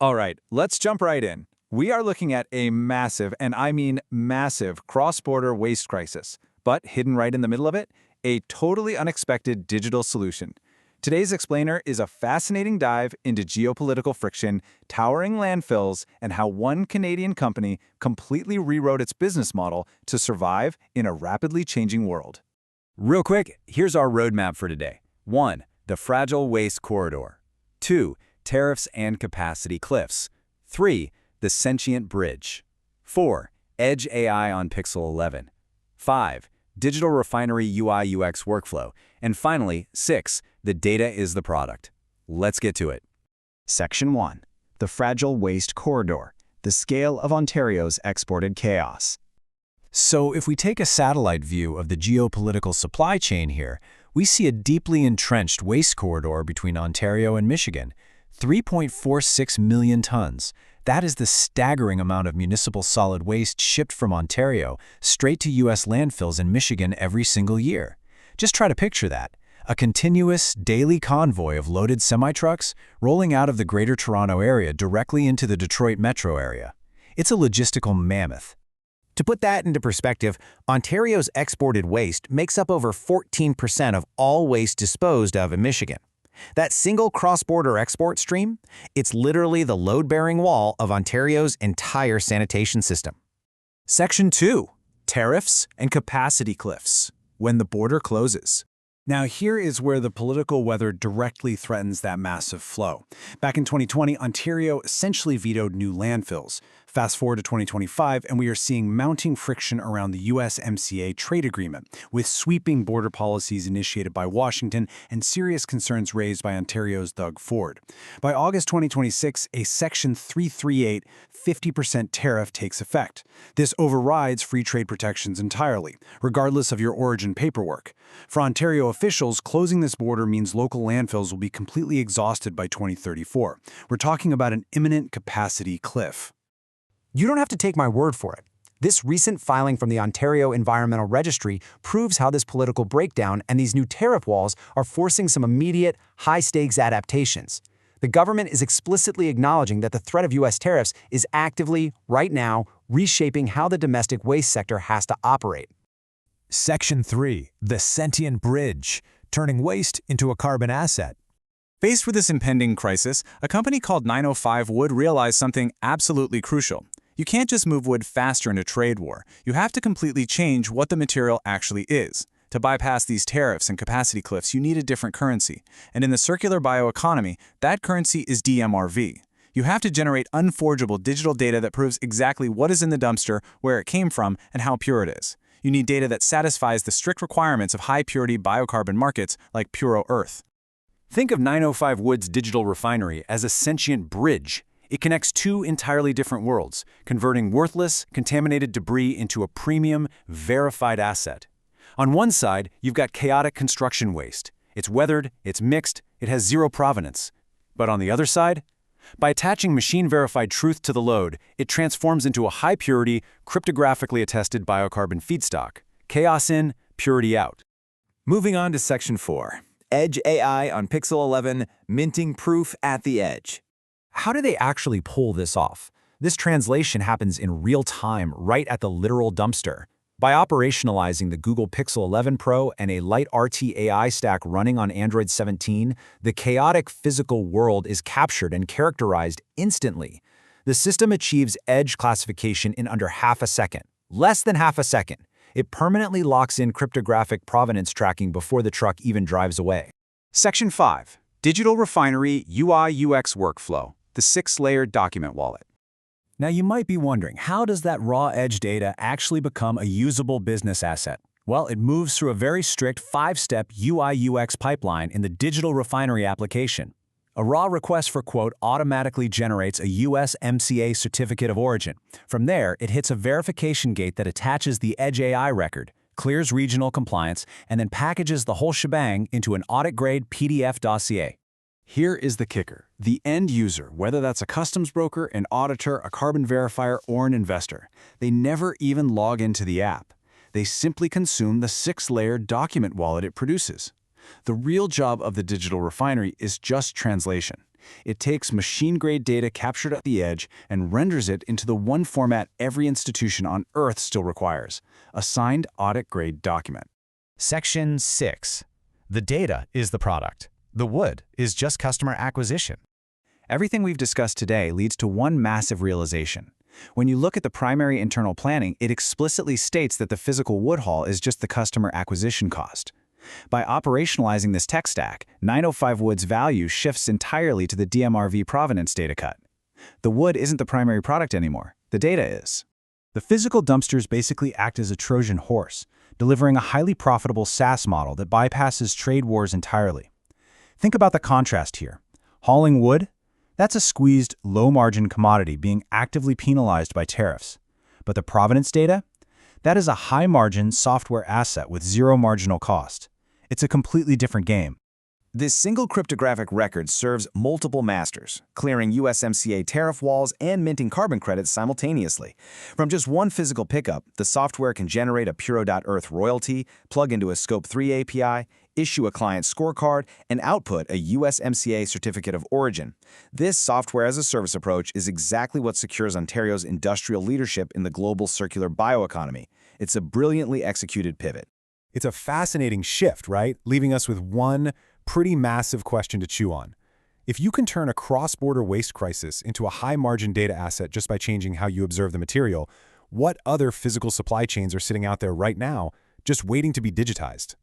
All right, let's jump right in. We are looking at a massive, and I mean massive, cross-border waste crisis. But hidden right in the middle of it, a totally unexpected digital solution. Today's explainer is a fascinating dive into geopolitical friction, towering landfills, and how one Canadian company completely rewrote its business model to survive in a rapidly changing world. Real quick, here's our roadmap for today. 1. The fragile waste corridor. 2. Tariffs and capacity cliffs. 3. The Sentient Bridge. 4. Edge AI on Pixel 11. 5. Digital Refinery UI/UX workflow. And finally, 6. The data is the product. Let's get to it. Section 1. The Fragile Waste Corridor. The Scale of Ontario's Exported Chaos. So if we take a satellite view of the geopolitical supply chain here, we see a deeply entrenched waste corridor between Ontario and Michigan. 3.46 million tons. That is the staggering amount of municipal solid waste shipped from Ontario straight to U.S. landfills in Michigan every single year. Just try to picture that. A continuous, daily convoy of loaded semi-trucks rolling out of the Greater Toronto Area directly into the Detroit metro area. It's a logistical mammoth. To put that into perspective, Ontario's exported waste makes up over 14% of all waste disposed of in Michigan. That single cross-border export stream, it's literally the load-bearing wall of Ontario's entire sanitation system. Section 2. Tariffs and capacity cliffs. When the border closes. Now here is where the political weather directly threatens that massive flow. Back in 2020, Ontario essentially vetoed new landfills. Fast forward to 2025, and we are seeing mounting friction around the USMCA trade agreement, with sweeping border policies initiated by Washington and serious concerns raised by Ontario's Doug Ford. By August 2026, a Section 338 50% tariff takes effect. This overrides free trade protections entirely, regardless of your origin paperwork. For Ontario officials, closing this border means local landfills will be completely exhausted by 2034. We're talking about an imminent capacity cliff. You don't have to take my word for it. This recent filing from the Ontario Environmental Registry proves how this political breakdown and these new tariff walls are forcing some immediate, high-stakes adaptations. The government is explicitly acknowledging that the threat of U.S. tariffs is actively, right now, reshaping how the domestic waste sector has to operate. Section 3. The Sentient Bridge. Turning waste into a carbon asset. Faced with this impending crisis, a company called 905 Wood realized something absolutely crucial. You can't just move wood faster in a trade war. You have to completely change what the material actually is. To bypass these tariffs and capacity cliffs, you need a different currency. And in the circular bioeconomy, that currency is DMRV. You have to generate unforgeable digital data that proves exactly what is in the dumpster, where it came from, and how pure it is. You need data that satisfies the strict requirements of high-purity biocarbon markets like Puro Earth. Think of 905 Wood's digital refinery as a sentient bridge. It connects two entirely different worlds, converting worthless, contaminated debris into a premium, verified asset. On one side, you've got chaotic construction waste. It's weathered, it's mixed, it has zero provenance. But on the other side, by attaching machine-verified truth to the load, it transforms into a high-purity, cryptographically attested biocarbon feedstock. Chaos in, purity out. Moving on to Section 4. Edge AI on Pixel 11, minting proof at the edge. How do they actually pull this off? This translation happens in real time, right at the literal dumpster. By operationalizing the Google Pixel 11 Pro and a light RT AI stack running on Android 17, the chaotic physical world is captured and characterized instantly. The system achieves edge classification in under half a second, less than half a second. It permanently locks in cryptographic provenance tracking before the truck even drives away. Section 5. Digital Refinery UI/UX workflow. The 6-layer document wallet. Now you might be wondering, how does that raw edge data actually become a usable business asset? Well, it moves through a very strict 5-step UI/UX pipeline in the digital refinery application. A raw request for quote automatically generates a USMCA certificate of origin. From there, it hits a verification gate that attaches the Edge AI record, clears regional compliance, and then packages the whole shebang into an audit-grade PDF dossier. Here is the kicker. The end user, whether that's a customs broker, an auditor, a carbon verifier, or an investor, they never even log into the app. They simply consume the 6-layer document wallet it produces. The real job of the digital refinery is just translation. It takes machine-grade data captured at the edge and renders it into the one format every institution on Earth still requires: a signed audit-grade document. Section 6. The data is the product. The wood is just customer acquisition. Everything we've discussed today leads to one massive realization. When you look at the primary internal planning, it explicitly states that the physical wood haul is just the customer acquisition cost. By operationalizing this tech stack, 905 Wood's value shifts entirely to the DMRV provenance data cut. The wood isn't the primary product anymore. The data is. The physical dumpsters basically act as a Trojan horse, delivering a highly profitable SaaS model that bypasses trade wars entirely. Think about the contrast here. Hauling wood? That's a squeezed, low-margin commodity being actively penalized by tariffs. But the provenance data? That is a high-margin software asset with zero marginal cost. It's a completely different game. This single cryptographic record serves multiple masters, clearing USMCA tariff walls and minting carbon credits simultaneously. From just one physical pickup, the software can generate a Puro.Earth royalty, plug into a Scope 3 API, issue a client scorecard, and output a USMCA certificate of origin. This software-as-a-service approach is exactly what secures Ontario's industrial leadership in the global circular bioeconomy. It's a brilliantly executed pivot. It's a fascinating shift, right? Leaving us with one pretty massive question to chew on. If you can turn a cross-border waste crisis into a high-margin data asset just by changing how you observe the material, what other physical supply chains are sitting out there right now just waiting to be digitized?